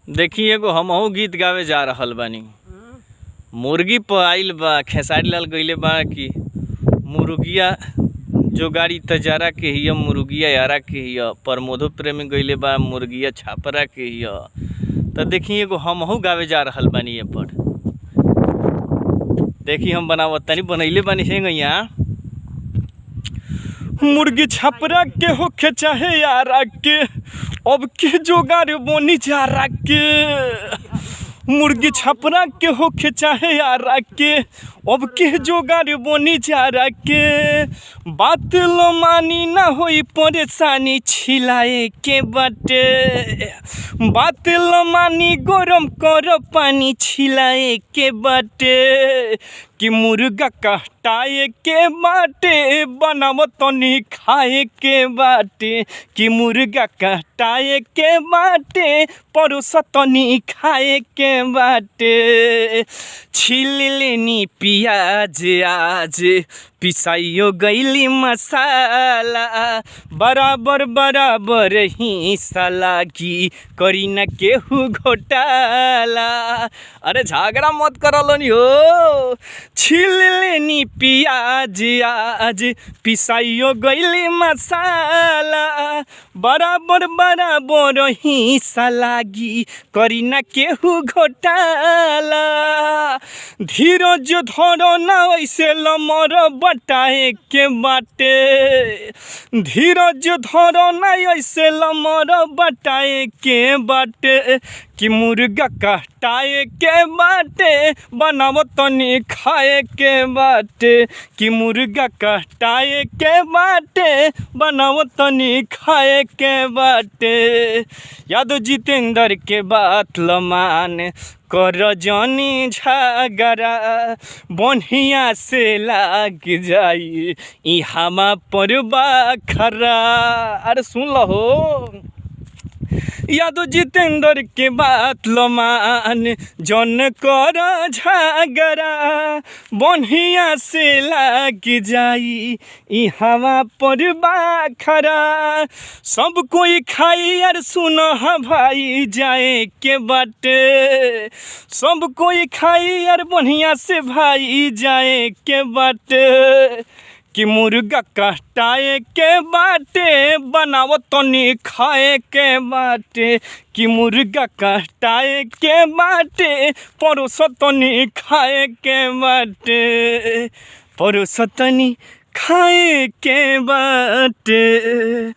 देखी एगो हमहू गीत गावे जा रहल बानी। मुर्गी पर आइल बा खेसारी लाल गइले बा कि मुर्गिया जो गाड़ी तजारा के हिय, मुर्गिया यारा के हिय। प्रमोदो प्रेमी गइले बा मुर्गिया छापरा के हिय। तो देखी एगो हमहू गावे जा रहल बानी। ये पर देखी हम बनावत तनी बनैले बानी हेंगैया। मुर्गी छपरा के होखे चाहे यारा के, अब के जोगार बोनी जारा के। मुर्गी छपरा के होखे चाहे यारा के, अब के जोगार बोनी जारा के। बात लो मानी ना होई परेशानी छिलाए के बाटे। बात लो मानी गरम कर पानी छिलाए के बाटे। कि मुर्गा कटाए के बाटे, बनाव तनी खाए के बाटे। कि मुर्गा कटाए के बाटे, परोस तनी खाए के बाटे। छील लेनी पियाज आज, पिसाइयो गईली मसाला। बराबर बराबर हिस्सा लागी, करी न केहू घोटाला। अरे झगड़ा मत करलोनी हो। छील लेनी पियाज आज, पिसाइयो गईली मसाला। बराबर बराबर हिस्सा लागी, करी न केहू घोटाला। धीरज धरो ना वैसे लमर बटाए के बाटे। धीरज धरो ना ऐसे लमर बटाए के बाटे। कि मुर्गा कटाए के बाटे, बनाव तनी खाए के बाटे। कि मुर्गा कटाए के बाटे, बनाव तनी खाए के बाटे। यादव जितेंद्र के बात लमान कर जनी झगड़ा, बढ़िया से लाग जाई ई हमा पर बाखरा। अरे सुन लो यादव जितेंद्र के बात लमान जन कर झगड़ा, बढ़िया से लाग जाई ई हवा पर बाखरा। सब कोई खाई यार सुन भाई जाए के बाटे। सब कोई खाई यार बढ़िया से भाई जाए के बाटे। कि मुर्गा कटाए के बाटे, बनाव तनी खाए के बाटे। कि मुर्गा कटाए के बाटे, परोस तनी खाए के बाटे। परोस तनी खाए के बाटे।